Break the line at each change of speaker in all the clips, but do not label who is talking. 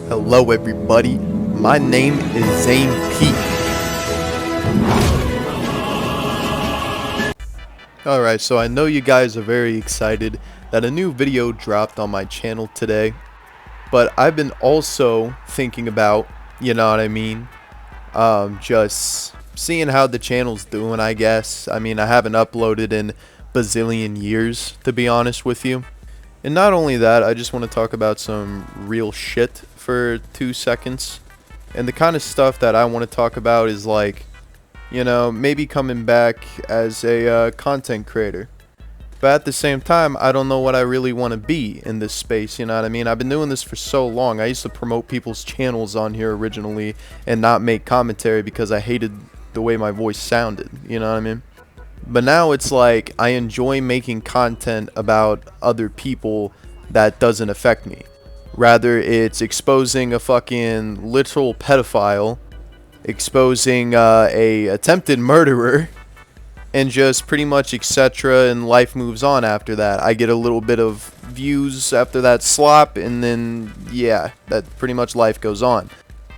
Hello everybody, my name is Zane P. Alright, so I know you guys are very excited that a new video dropped on my channel today, but I've been also thinking about, you know what I mean, just seeing how the channel's doing, I guess. I mean, I haven't uploaded in bazillion years, to be honest with you. And not only that, I just want to talk about some real shit for 2 seconds. And the kind of stuff that I want to talk about is like, you know, maybe coming back as a content creator. But at the same time, I don't know what I really want to be in this space, you know what I mean? I've been doing this for so long. I used to promote people's channels on here originally and not make commentary because I hated the way my voice sounded, you know what I mean? But now it's like I enjoy making content about other people that doesn't affect me. Rather, it's exposing a fucking literal pedophile, exposing a attempted murderer, and just pretty much etc. and life moves on after that. I get a little bit of views after that slop, and then yeah, that pretty much life goes on.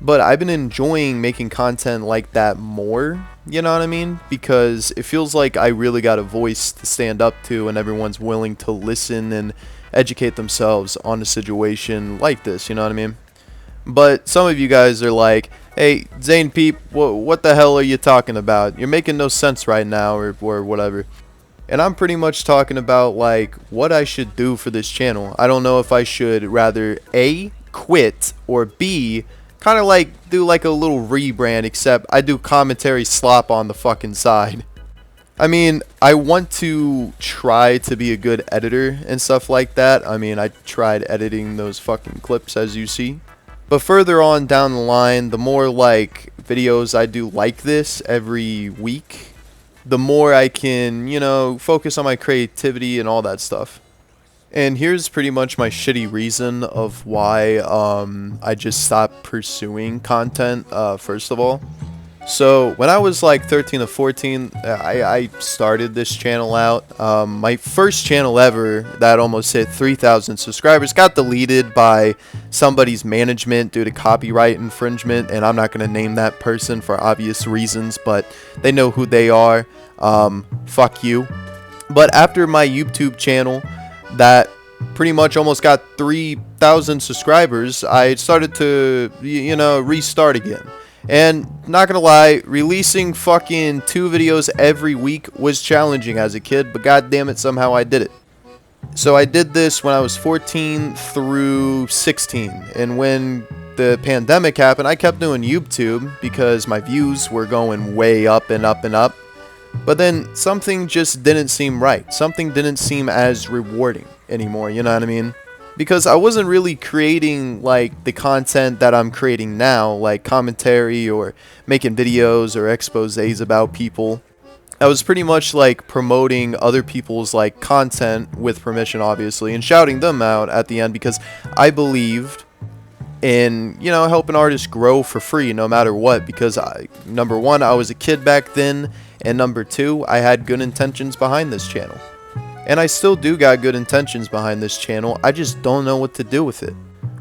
But I've been enjoying making content like that more, you know what I mean? Because it feels like I really got a voice to stand up to and everyone's willing to listen and educate themselves on a situation like this, you know what I mean? But some of you guys are like, hey, Zane Peep, what the hell are you talking about? You're making no sense right now or whatever. And I'm pretty much talking about like what I should do for this channel. I don't know if I should rather A, quit, or B, kind of like do like a little rebrand, except I do commentary slop on the fucking side. I mean, I want to try to be a good editor and stuff like that. I mean, I tried editing those fucking clips as you see. But further on down the line, the more like videos I do like this every week, the more I can, you know, focus on my creativity and all that stuff. And here's pretty much my shitty reason of why I just stopped pursuing content, first of all. So when I was like 13 or 14, I started this channel out. My first channel ever that almost hit 3,000 subscribers got deleted by somebody's management due to copyright infringement. And I'm not going to name that person for obvious reasons, but they know who they are. Fuck you. But after my YouTube channel that pretty much almost got 3,000 subscribers, I started to, you know, restart again. And not gonna lie, releasing fucking 2 videos every week was challenging as a kid, but god damn it, somehow I did it. So I did this when I was 14 through 16, and when the pandemic happened, I kept doing YouTube because my views were going way up and up and up. But then something just didn't seem right. Something didn't seem as rewarding anymore, you know what I mean? Because I wasn't really creating like the content that I'm creating now, like commentary or making videos or exposés about people. I was pretty much like promoting other people's like content with permission, obviously, and shouting them out at the end because I believed in, you know, helping artists grow for free no matter what, because number one, I was a kid back then, and number two, I had good intentions behind this channel. And I still do got good intentions behind this channel, I just don't know what to do with it.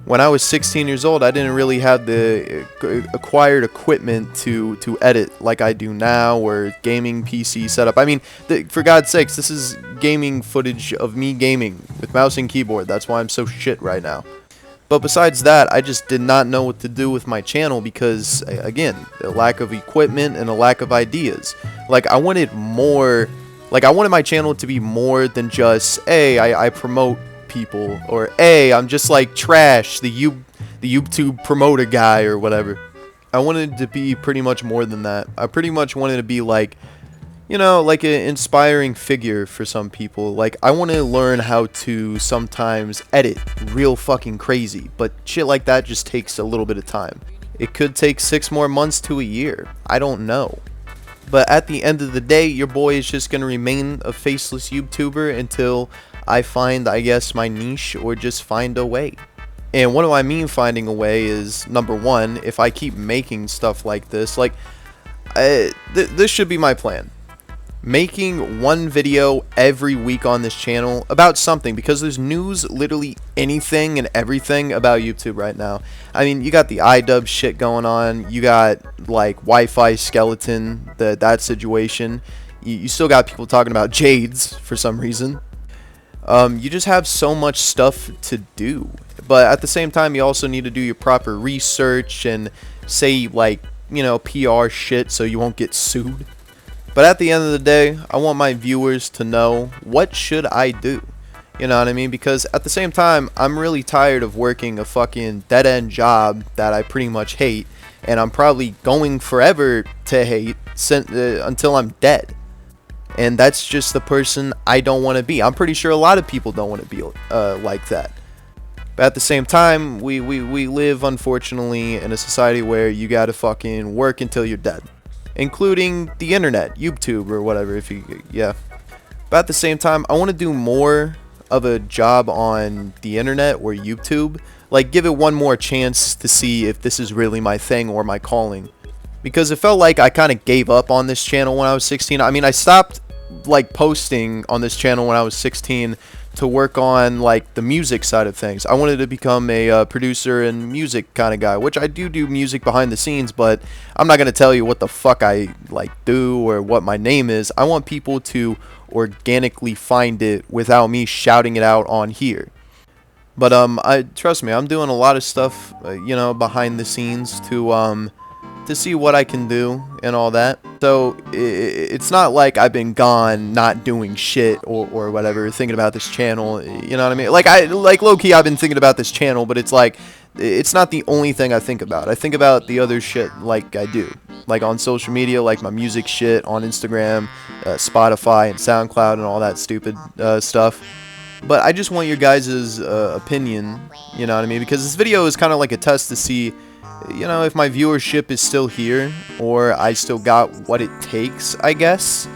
When I was 16 years old, I didn't really have the acquired equipment to edit like I do now, or gaming PC setup. I mean, for God's sakes, this is gaming footage of me gaming with mouse and keyboard. That's why I'm so shit right now. But besides that, I just did not know what to do with my channel because, again, a lack of equipment and a lack of ideas. Like, I wanted more, like, I wanted my channel to be more than just, hey, I promote people, or hey, I'm just like Trash, the YouTube promoter guy or whatever. I wanted to be pretty much more than that. I pretty much wanted to be like, you know, like an inspiring figure for some people. Like, I want to learn how to sometimes edit real fucking crazy, but shit like that just takes a little bit of time. It could take 6 more months to a year. I don't know. But at the end of the day, your boy is just going to remain a faceless YouTuber until I find, I guess, my niche or just find a way. And what do I mean finding a way is, number one, if I keep making stuff like this, like, this should be my plan. making one video every week on this channel about something, because there's news literally anything and everything about YouTube right now. I mean, you got the iDub shit going on, you got like Wi-Fi skeleton, that situation, you still got people talking about Jades for some reason. You just have so much stuff to do, but at the same time you also need to do your proper research and say, like, you know, PR shit so you won't get sued. But at the end of the day, I want my viewers to know, what should I do? You know what I mean? Because at the same time, I'm really tired of working a fucking dead-end job that I pretty much hate, and I'm probably going forever to hate until I'm dead. And that's just the person I don't want to be. I'm pretty sure a lot of people don't want to be like that. But at the same time, we live, unfortunately, in a society where you gotta fucking work until you're dead. Including the internet, YouTube or whatever, yeah. But at the same time, I want to do more of a job on the internet or YouTube. Like, give it one more chance to see if this is really my thing or my calling. Because it felt like I kind of gave up on this channel when I was 16. I mean, I stopped, like, posting on this channel when I was 16 to work on, like, the music side of things. I wanted to become a producer and music kind of guy, which I do music behind the scenes, but I'm not going to tell you what the fuck I, like, do or what my name is. I want people to organically find it without me shouting it out on here. But trust me, I'm doing a lot of stuff, you know, behind the scenes to see what I can do and all that. So it's not like I've been gone not doing shit or whatever, thinking about this channel, you know what I mean? Like low-key I've been thinking about this channel, but it's like, it's not the only thing I think about. I think about the other shit like I do, like on social media, like my music shit on Instagram, Spotify and SoundCloud and all that stupid stuff. But I just want your guys' opinion, you know what I mean? Because this video is kind of like a test to see, you know, if my viewership is still here or I still got what it takes, I guess.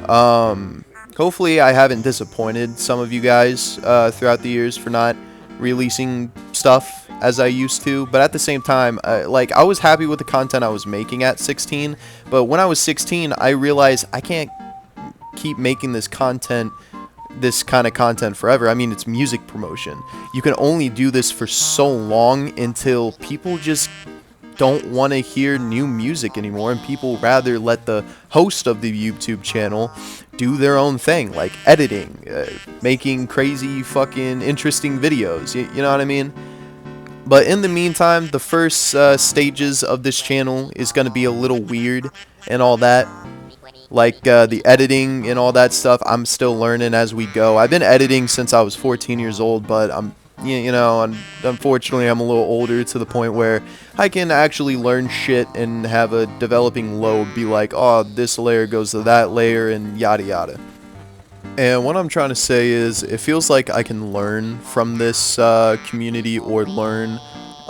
Hopefully I haven't disappointed some of you guys throughout the years for not releasing stuff as I used to. But at the same time, like, I was happy with the content I was making at 16. But when I was 16, I realized I can't keep making this kind of content forever. I mean, it's music promotion. You can only do this for so long until people just don't want to hear new music anymore, and people rather let the host of the YouTube channel do their own thing, like editing, making crazy fucking interesting videos, you know what I mean? But in the meantime, the first stages of this channel is going to be a little weird and all that. Like the editing and all that stuff, I'm still learning as we go. I've been editing since I was 14 years old, but you know, unfortunately I'm a little older to the point where I can actually learn shit and have a developing lobe be like, oh, this layer goes to that layer and yada yada. And what I'm trying to say is, it feels like I can learn from this community or learn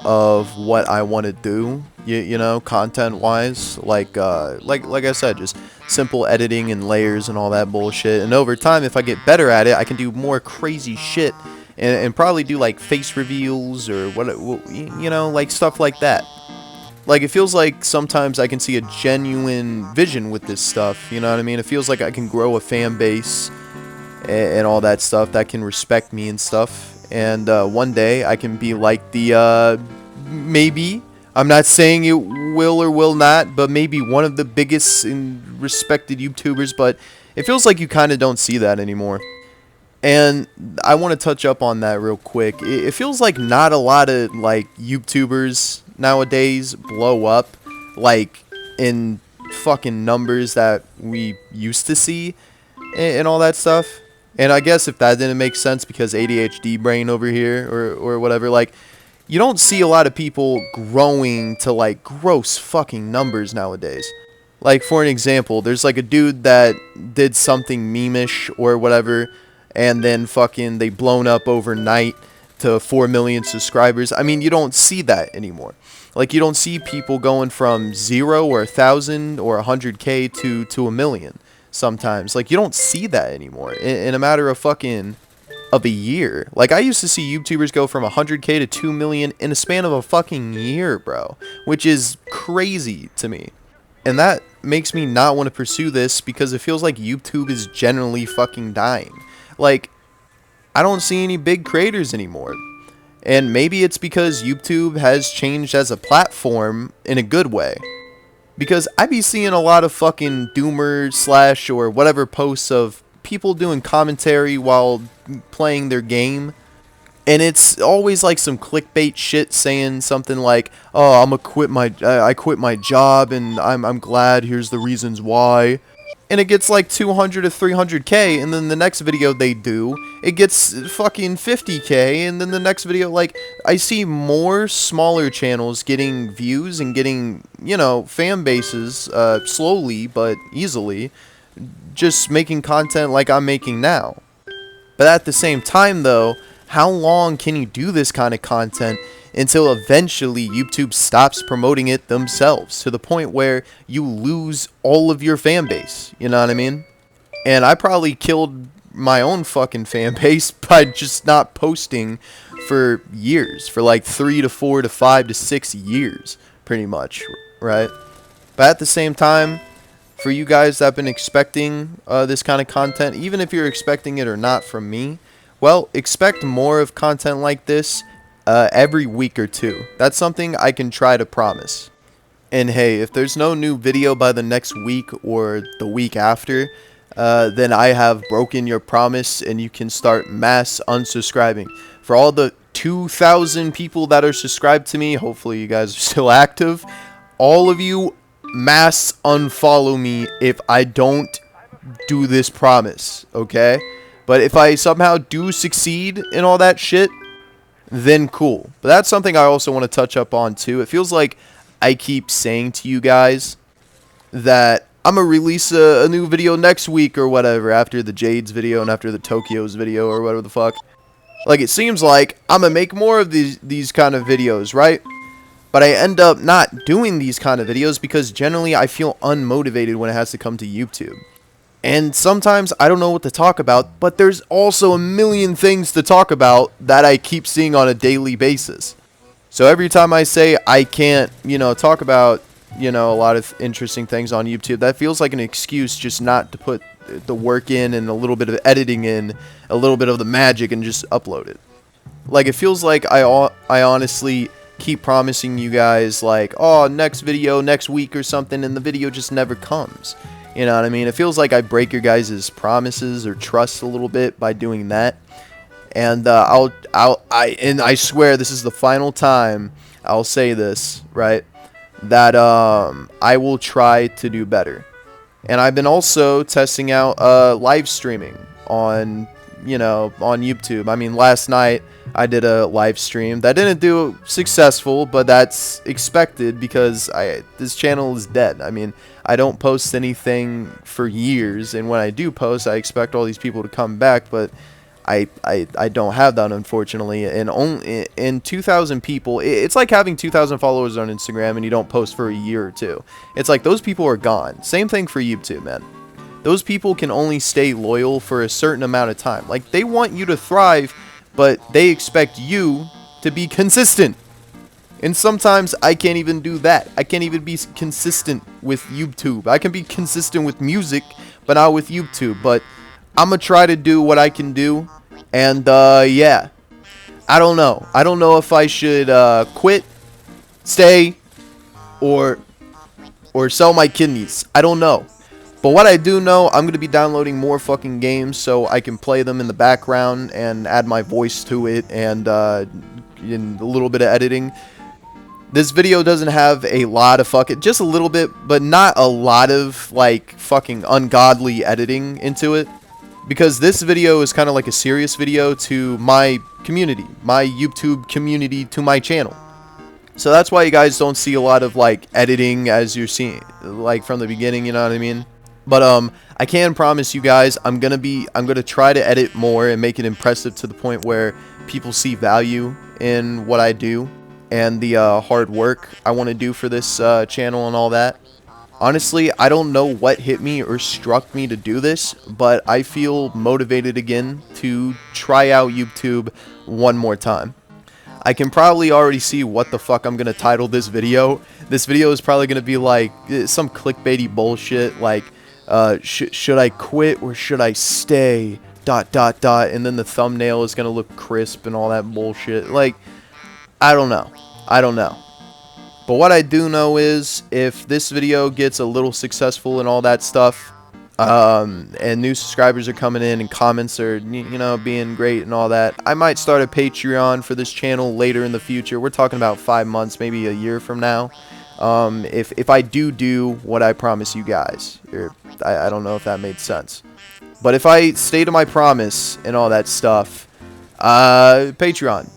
of what I want to do, you know, content wise, like I said, just simple editing and layers and all that bullshit. And over time, if I get better at it, I can do more crazy shit and probably do like face reveals or what, you know, like stuff like that. Like, it feels like sometimes I can see a genuine vision with this stuff, you know what I mean? It feels like I can grow a fan base and all that stuff that can respect me and stuff. And one day I can be like the, maybe, I'm not saying it will or will not, but maybe one of the biggest and respected YouTubers, but it feels like you kind of don't see that anymore. And I want to touch up on that real quick. It feels like not a lot of, like, YouTubers nowadays blow up, like, in fucking numbers that we used to see and all that stuff. And I guess if that didn't make sense because ADHD brain over here or whatever, like, you don't see a lot of people growing to, like, gross fucking numbers nowadays. Like, for an example, there's, like, a dude that did something meme-ish or whatever, and then fucking they blown up overnight to 4 million subscribers. I mean, you don't see that anymore. Like, you don't see people going from 0 or 1,000 or 100K to a million sometimes. Like, you don't see that anymore in a matter of fucking of a year. Like, I used to see YouTubers go from 100K to 2 million in a span of a fucking year, bro, which is crazy to me. And that makes me not want to pursue this because it feels like YouTube is generally fucking dying. Like, I don't see any big creators anymore. And maybe it's because YouTube has changed as a platform in a good way. Because I be seeing a lot of fucking doomer slash or whatever posts of people doing commentary while playing their game. And it's always like some clickbait shit saying something like, "Oh, I quit my job and I'm glad. Here's the reasons why." And it gets like 200 to 300k, and then the next video they do, it gets fucking 50k, and then the next video, like, I see more smaller channels getting views and getting, you know, fan bases, slowly but easily, just making content like I'm making now. But at the same time, though, how long can you do this kind of content until eventually YouTube stops promoting it themselves to the point where you lose all of your fan base? You know what I mean? And I probably killed my own fucking fan base by just not posting for years, for like 3 to 4 to 5 to 6 years, pretty much, right? But at the same time, for you guys that have been expecting this kind of content, even if you're expecting it or not from me, well, expect more of content like this every week or two. That's something I can try to promise. And hey, if there's no new video by the next week or the week after, then I have broken your promise and you can start mass unsubscribing. For all the 2,000 people that are subscribed to me, hopefully you guys are still active, all of you mass unfollow me if I don't do this promise, okay? But if I somehow do succeed in all that shit, then cool. But that's something I also want to touch up on too. It feels like I keep saying to you guys that I'm going to release a new video next week or whatever, after the Jade's video and after the Tokyo's video or whatever the fuck. Like, it seems like I'm going to make more of these kind of videos, right? But I end up not doing these kind of videos because generally I feel unmotivated when it has to come to YouTube. And sometimes I don't know what to talk about, but there's also a million things to talk about that I keep seeing on a daily basis. So every time I say I can't, you know, talk about, you know, a lot of interesting things on YouTube, that feels like an excuse just not to put the work in and a little bit of editing in, a little bit of the magic, and just upload it. Like, it feels like I honestly keep promising you guys, like, oh, next video, next week or something, and the video just never comes. You know what I mean? It feels like I break your guys' promises or trust a little bit by doing that. And I swear this is the final time I'll say this, right? That I will try to do better. And I've been also testing out live streaming on, you know, on YouTube. I mean, last night I did a live stream that didn't do successful, but that's expected because this channel is dead. I mean, I don't post anything for years, and when I do post, I expect all these people to come back, but I don't have that, unfortunately. And only in 2,000 people, it's like having 2,000 followers on Instagram and you don't post for a year or two. It's like those people are gone. Same thing for YouTube, man. Those people can only stay loyal for a certain amount of time. Like, they want you to thrive, but they expect you to be consistent. And sometimes I can't even do that. I can't even be consistent with YouTube. I can be consistent with music, but not with YouTube. But I'm going to try to do what I can do. And, yeah. I don't know. I don't know if I should quit, stay, or sell my kidneys. I don't know. But what I do know, I'm going to be downloading more fucking games so I can play them in the background and add my voice to it and in a little bit of editing. This video doesn't have a lot of fucking, just a little bit, but not a lot of, like, fucking ungodly editing into it. Because this video is kind of like a serious video to my community, my YouTube community, to my channel. So that's why you guys don't see a lot of, like, editing as you're seeing, like, from the beginning, you know what I mean? But, I can promise you guys, I'm gonna try to edit more and make it impressive to the point where people see value in what I do and the hard work I want to do for this channel and all that. Honestly, I don't know what hit me or struck me to do this, but I feel motivated again to try out YouTube one more time. I can probably already see what the fuck I'm gonna title this video. This video is probably gonna be like some clickbaity bullshit, like should I quit or should I stay? ... And then the thumbnail is gonna look crisp and all that bullshit. Like, I don't know. But what I do know is, if this video gets a little successful and all that stuff, and new subscribers are coming in and comments are, you know, being great and all that, I might start a Patreon for this channel later in the future. We're talking about 5 months, maybe a year from now. If I do what I promise you guys, or I don't know if that made sense. But if I stay to my promise and all that stuff, Patreon.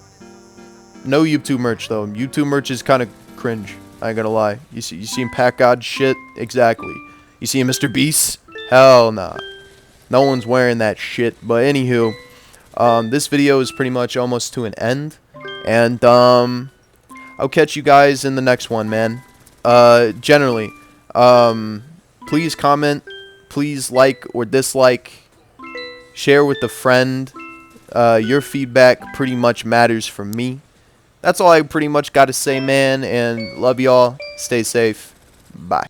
No YouTube merch though. YouTube merch is kind of cringe. I ain't gonna lie. You seen Pack God shit? Exactly. You seen Mr. Beast? Hell nah. No one's wearing that shit. But anywho, this video is pretty much almost to an end, and I'll catch you guys in the next one, man. Generally, please comment. Please like or dislike, share with a friend. Your feedback pretty much matters for me. That's all I pretty much got to say, man, and love y'all. Stay safe. Bye.